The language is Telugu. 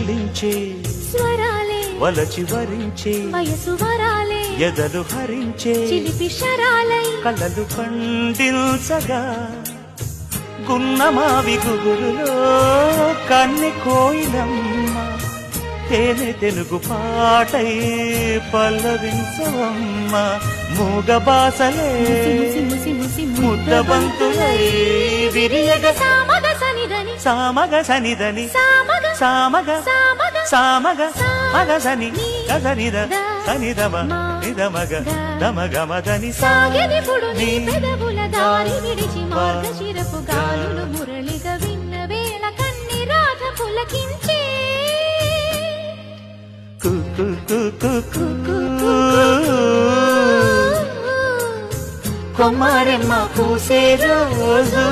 చలించే స్వరాలే వలచి వరించే వయసు వరాలే ఎదలు హరించే చిలిపి శరాలై కలలు పండించగా గున్నమావి గుగురులో కన్నె కోయిలమ్మ తేనె తెలుగు పాటై పల్లవించవమ్మ మూగ బాసలే ముద్దబంతులై విరియగ సామగ సనిదని సామగ సనిదని సామగ సామగ సామగ సామగ మగసని గసనిద సనిదమ నిదమగ దమగమదని సాగెదిపుడు నీ పెదవుల దారి విడిచి మార్గశిరపు గాలులు మురళిగా విన్న వేళ కన్ని రాధ పులకించే కు కు కు కు కు కొమ్మారెమ్మ పూసే రోజు